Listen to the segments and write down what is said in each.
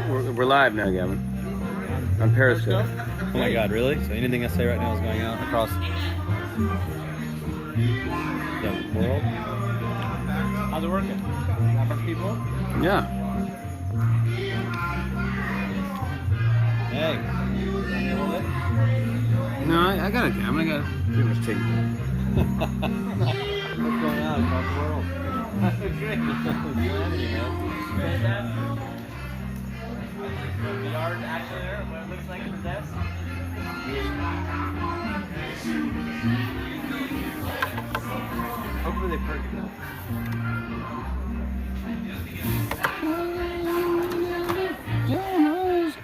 We're live now, Gavin. On Periscope. Oh my God, really? So anything I say right now is going out across the world? How's it working? That much people? Yeah. Hey. No, I got it, Gavin. I got it. Pretty much take it. What's going on across the world? The yard actually there, what it looks like in the desk. Hopefully they perk it up.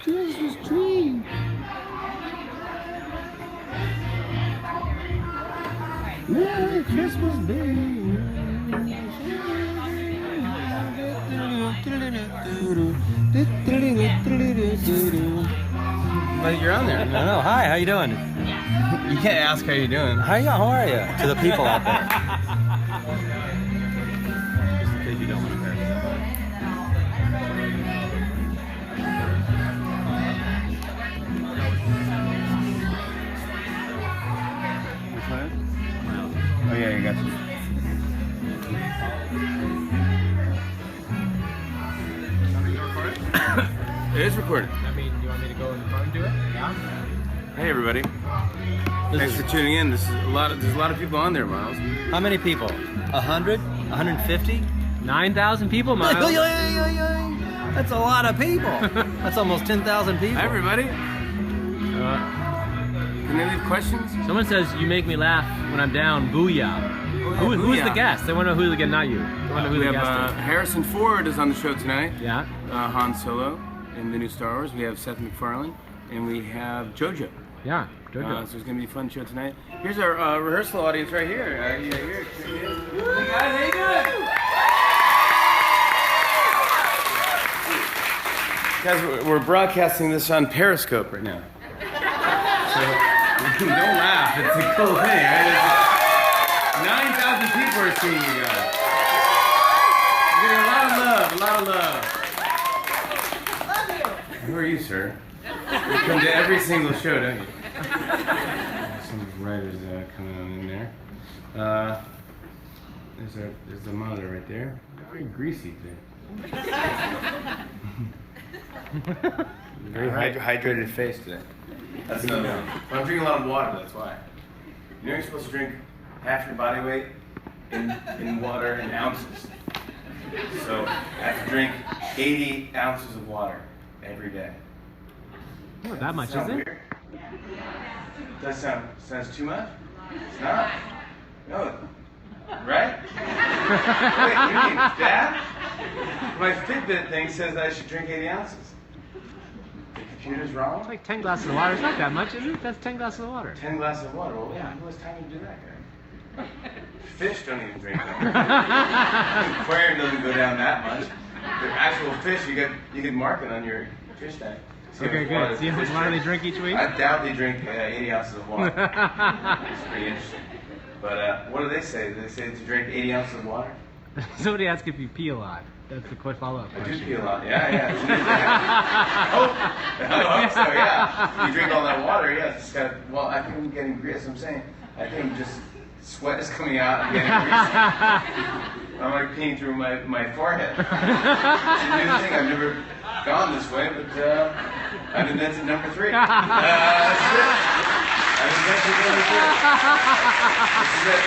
Christmas tree. Merry Christmas Day. But you're on there. I know. Hi, how you doing? You can't ask how you're doing. How are you? To the people out there. Just in case you don't want to hear. Oh yeah, you got to. It is recorded. I mean, do you want me to go in the front and do it? Yeah. Hey everybody. Thanks for tuning in. There's a lot of people on there, Miles. How many people? 100? 150? 9,000 people, Miles. That's a lot of people. That's almost 10,000 people. Hi everybody. Can they leave questions? Someone says you make me laugh when I'm down. Booyah. Who's the guest? They want to know who the guest, not you. They want to know who We the have guest is. Harrison Ford is on the show tonight. Yeah. Han Solo in the new Star Wars. We have Seth MacFarlane, and we have JoJo. Yeah. So Jojo. it's going to be a fun show tonight. Here's our rehearsal audience right here. Hey guys, how you doing? Guys, we're broadcasting this on Periscope right now. So don't laugh. It's a cool thing, right? 9,000 people are seeing you guys. You're getting a lot of love. Who are you, sir? You come to every single show, don't you? Some writers coming on in there. There's the monitor right there. Very greasy thing. Very hydrated face today. That's another one. I'm drinking a lot of water, that's why. You know you're supposed to drink half your body weight in water in ounces. So I have to drink 80 ounces of water every day. Not that much, is it? Weird? That sounds too much? It's not? No. Right? Wait, what do you mean, Dad? My Fitbit thing says that I should drink 80 ounces. The computer's wrong? It's like 10 glasses of water. It's not that much, is it? That's 10 glasses of water. 10 glasses of water. Well, yeah, who has time to do that, guy? Fish don't even drink that much. The aquarium doesn't go down that much. The actual fish, you get marking on your fish tank. Okay, good. See how much water they drink each week? I doubt they drink 80 ounces of water. It's pretty interesting. But what do they say? Do they say to drink 80 ounces of water? Somebody asked if you pee a lot. That's the quick follow-up I question. do pee a lot. Yeah. I hope so, yeah. You drink all that water, yeah. It's got, well, I think I'm getting grease. I'm saying, I think I'm just, sweat is coming out. I'm getting greasy. I'm like peeing through my forehead. It's a new thing. I've never gone this way, but I've invented number 3. That's it. I've invented number 3. This is it.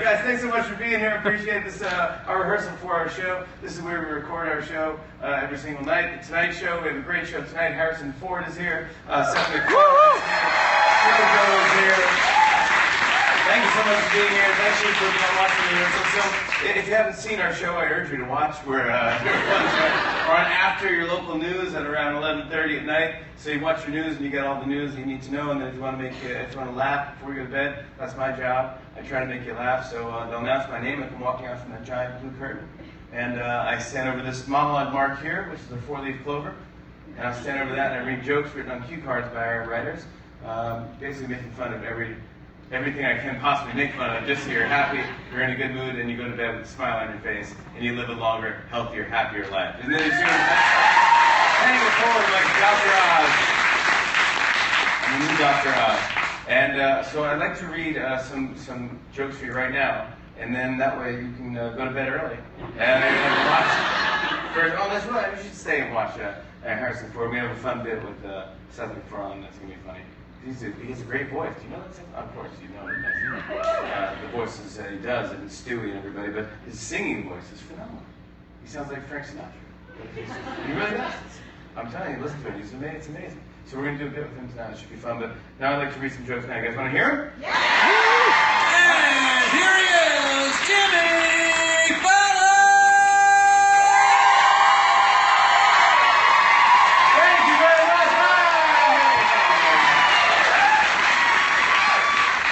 Guys, thanks so much for being here. Appreciate this, our rehearsal for our show. This is where we record our show every single night. The Tonight Show, we have a great show tonight. Harrison Ford is here. Seth MacFarlane is here. Thank you so much for being here. Thank you for watching the rehearsal. So, if you haven't seen our show, I urge you to watch. We're on after your local news at around 11:30 at night. So you watch your news and you get all the news you need to know. And then if you want to laugh before you go to bed, that's my job. I try to make you laugh. So they'll announce my name. I come walking out from that giant blue curtain, and I stand over this monologue mark here, which is a 4-leaf clover. And I stand over that and I read jokes written on cue cards by our writers, basically making fun of every everything I can possibly make fun of, just so you're happy, you're in a good mood, and you go to bed with a smile on your face, and you live a longer, healthier, happier life. And then it's hanging forward like Dr. Oz. The new Dr. Oz. And so I'd like to read some jokes for you right now, and then that way you can go to bed early. And watch. Oh, that's right. You should stay and watch Harrison Ford. We have a fun bit with Seth MacFarlane. That's gonna be funny. He has a great voice. Do you know that? Of course, you know it. The voices that he does, and Stewie and everybody, but his singing voice is phenomenal. He sounds like Frank Sinatra. He really does. I'm telling you, listen to it. It's amazing. So we're gonna do a bit with him tonight. It should be fun. But now I'd like to read some jokes now. You guys want to hear them? Yeah! And here he is, Jimmy Fallon!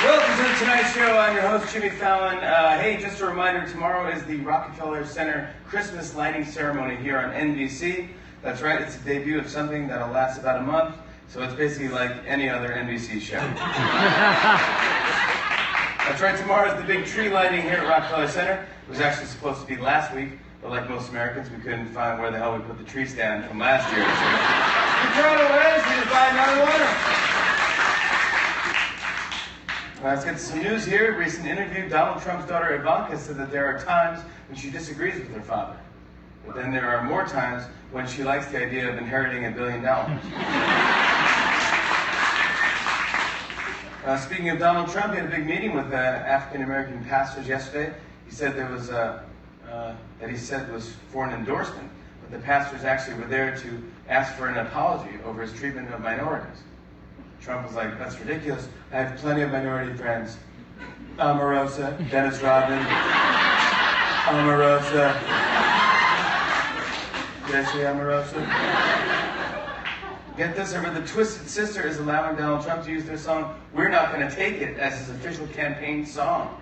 Welcome to tonight's show. I'm your host, Jimmy Fallon. Hey, just a reminder, tomorrow is the Rockefeller Center Christmas lighting ceremony here on NBC. That's right, it's the debut of something that'll last about a month, so it's basically like any other NBC show. That's right, tomorrow is the big tree lighting here at Rockefeller Center. It was actually supposed to be last week, but like most Americans, we couldn't find where the hell we put the tree stand from last year. So we throw it away, so we just buy another one. Let's get to some news here. Recent interview, Donald Trump's daughter Ivanka said that there are times when she disagrees with her father. But then there are more times when she likes the idea of inheriting $1 billion. Speaking of Donald Trump, he had a big meeting with African-American pastors yesterday. He said there was that he said was for an endorsement, but the pastors actually were there to ask for an apology over his treatment of minorities. Trump was like, that's ridiculous. I have plenty of minority friends. Omarosa, Dennis Rodman, Omarosa, Jesse Omarosa. Get this, over the Twisted Sister is allowing Donald Trump to use their song, We're Not Gonna Take It, as his official campaign song.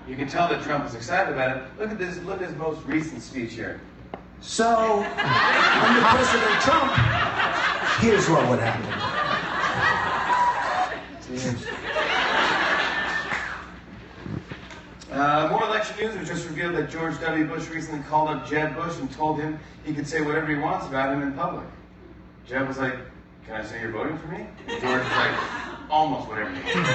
You can tell that Trump is excited about it. Look at his most recent speech here. So, under President Trump, here's what would happen. More election news. It was just revealed that George W. Bush recently called up Jeb Bush and told him he could say whatever he wants about him in public. Jeb was like, can I say you're voting for me? And George was like, almost whatever you want.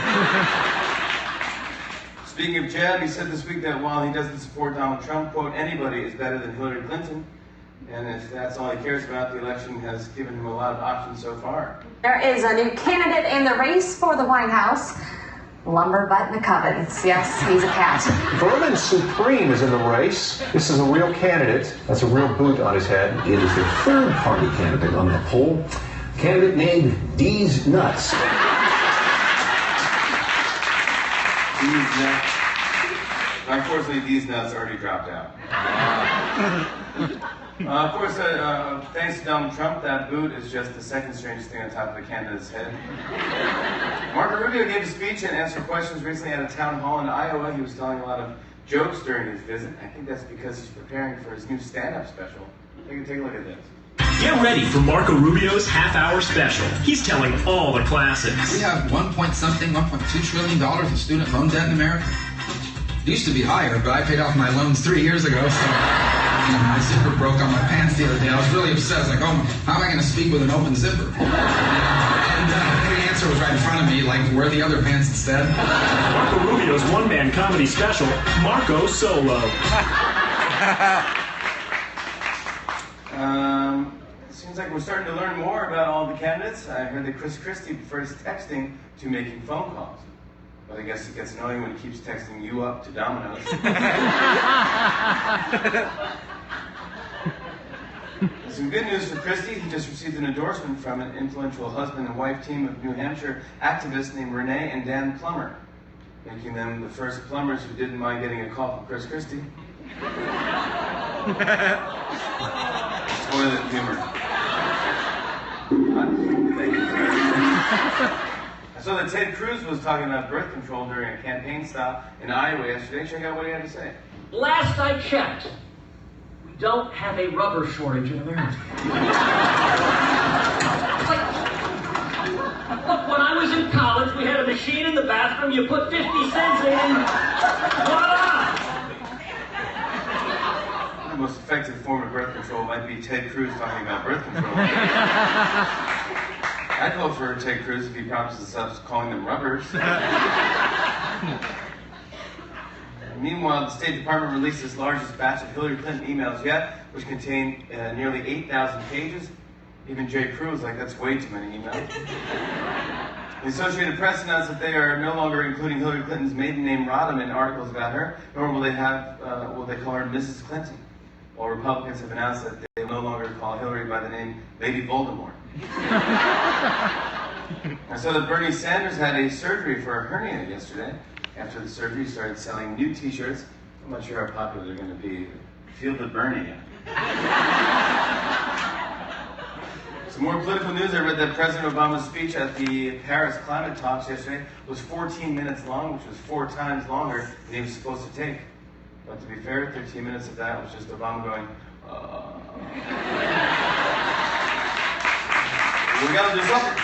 Speaking of Jeb, he said this week that while he doesn't support Donald Trump, quote, anybody is better than Hillary Clinton. And if that's all he cares about, the election has given him a lot of options so far. There is a new candidate in the race for the White House. Lumber Butt McCubbins. Yes, he's a cat. Vermin Supreme is in the race. This is a real candidate. That's a real boot on his head. It is the third party candidate on the poll. Candidate named D's Nuts. D's Nuts. Unfortunately, D's Nuts already dropped out. Of course, thanks to Donald Trump, that boot is just the second strangest thing on top of the candidate's head. Marco Rubio gave a speech and answered questions recently at a town hall in Iowa. He was telling a lot of jokes during his visit. I think that's because he's preparing for his new stand-up special. Take a look at this. Get ready for Marco Rubio's half-hour special. He's telling all the classics. We have $1.2 trillion in student loan debt in America. It used to be higher, but I paid off my loans 3 years ago, so... my zipper broke on my pants the other day. I was really upset. I was like, oh, how am I going to speak with an open zipper? And the answer was right in front of me, like, wear the other pants instead. Marco Rubio's one-man comedy special, Marco Solo. Seems like we're starting to learn more about all the candidates. I heard that Chris Christie prefers texting to making phone calls. But I guess it gets annoying when he keeps texting you up to Domino's. Some good news for Christie. He just received an endorsement from an influential husband and wife team of New Hampshire activists named Renee and Dan Plummer, making them the first plumbers who didn't mind getting a call from Chris Christie. Toilet humor. Thank you. I saw that Ted Cruz was talking about birth control during a campaign stop in Iowa yesterday. Check out what he had to say. Last I checked, we don't have a rubber shortage in America. Look, when I was in college, we had a machine in the bathroom, you put 50 cents in, voila! The most effective form of birth control might be Ted Cruz talking about birth control. I'd vote for Ted Cruz if he promises to stop calling them rubbers. Meanwhile, the State Department released its largest batch of Hillary Clinton emails yet, which contained nearly 8,000 pages. Even J. Crew was like, that's way too many emails. The Associated Press announced that they are no longer including Hillary Clinton's maiden name Rodham in articles about her, nor will they call her Mrs. Clinton. While Republicans have announced that they will no longer call Hillary by the name Lady Voldemort. I saw that Bernie Sanders had a surgery for a hernia yesterday. After the surgery, he started selling new t-shirts. I'm not sure how popular they're going to be. Feel the Bernie. Some more political news. I read that President Obama's speech at the Paris climate talks yesterday was 14 minutes long, which was 4 times longer than he was supposed to take. But to be fair, 13 minutes of that was just Obama going, we gotta do something.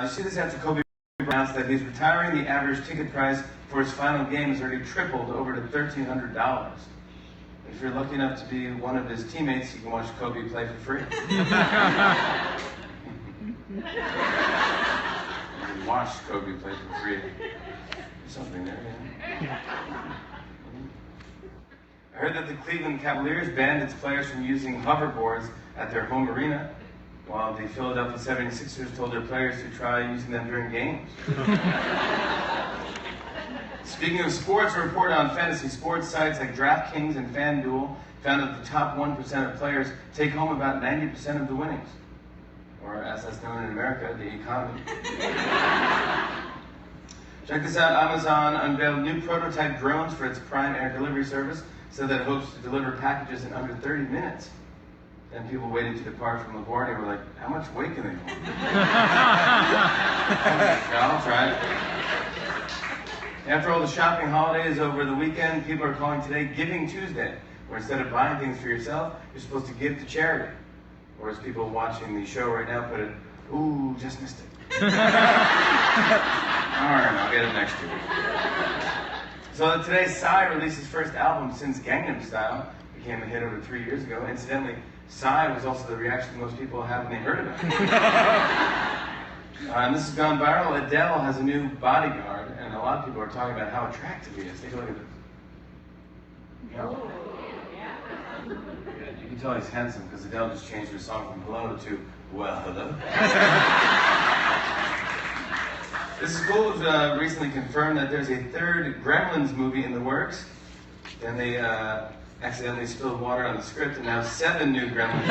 You see this after Kobe announced that he's retiring. The average ticket price for his final game has already tripled over to $1,300. If you're lucky enough to be one of his teammates, you can watch Kobe play for free. You can watch Kobe play for free. There's something there, yeah. I heard that the Cleveland Cavaliers banned its players from using hoverboards at their home arena, while the Philadelphia 76ers told their players to try using them during games. Speaking of sports, a report on fantasy sports sites like DraftKings and FanDuel found that the top 1% of players take home about 90% of the winnings. Or as that's known in America, the economy. Check this out, Amazon unveiled new prototype drones for its Prime Air delivery service, so that it hopes to deliver packages in under 30 minutes. And people waiting to depart from LaGuardia were like, how much weight can they hold? I'll try it. After all the shopping holidays over the weekend, people are calling today Giving Tuesday, where instead of buying things for yourself, you're supposed to give to charity. Or as people watching the show right now put it, ooh, just missed it. Alright, I'll get it next year. So today, Psy released his first album since Gangnam Style. Became a hit over 3 years ago. Incidentally, Psy was also the reaction most people have when they heard of it. And this has gone viral. Adele has a new bodyguard, and a lot of people are talking about how attractive he is. Take a look at this. No? You can tell he's handsome because Adele just changed her song from hello to well, hello. This is cool. It was recently confirmed that there's a 3rd Gremlins movie in the works. Then they accidentally spilled water on the script, and now 7 new Gremlins.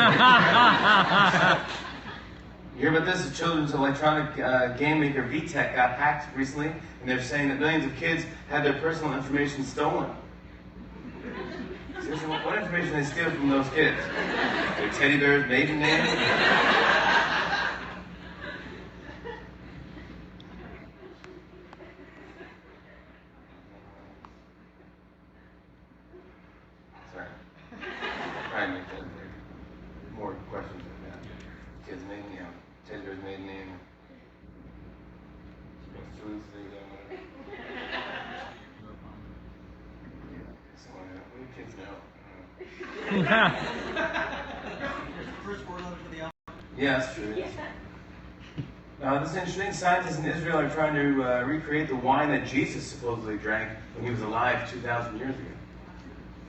You hear about this? The children's electronic game maker VTech got hacked recently, and they're saying that millions of kids had their personal information stolen. Seriously, what information they steal from those kids? Their teddy bear's maiden name? Sorry. Try and make that more questions like that. Kid's maiden name, teddy bear's maiden name. What foods they got. Kids know. Yeah, that's true. This is interesting. Scientists in Israel are trying to recreate the wine that Jesus supposedly drank when he was alive 2,000 years ago.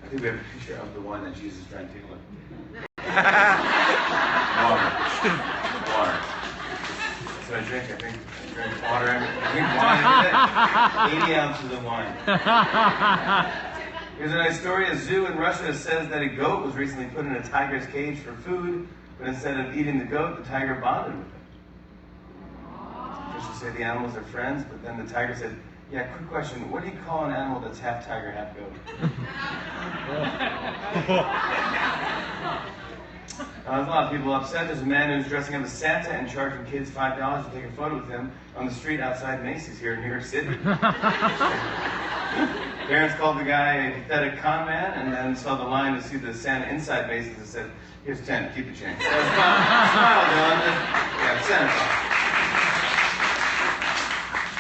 I think we have a picture of the wine that Jesus drank. Take a look. Water. Water. That's what I drink. I drink water. I drink wine. 80 ounces of wine. Here's a nice story. A zoo in Russia says that a goat was recently put in a tiger's cage for food, but instead of eating the goat, the tiger bonded with it. Officials say the animals are friends, but then the tiger said, yeah, quick question, what do you call an animal that's half tiger, half goat? There's a lot of people upset. There's a man who's dressing up as Santa and charging kids $5 to take a photo with him on the street outside Macy's here in New York City. Parents called the guy a pathetic con man, and then saw the line to see the Santa inside bases and said, "Here's 10, keep the change." So smile, Dylan. Yeah, Santa Claus.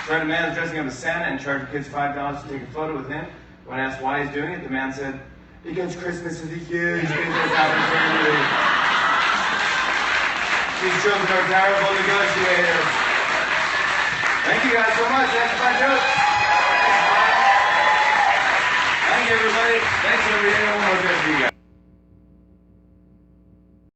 So a man is dressing up as Santa and charging kids $5 to take a photo with him. When asked why he's doing it, the man said, "Because Christmas is a huge business opportunity. These children are terrible negotiators." Thank you guys so much. That's my joke. Thank you, everybody. Thanks, everybody. One more joke for you guys.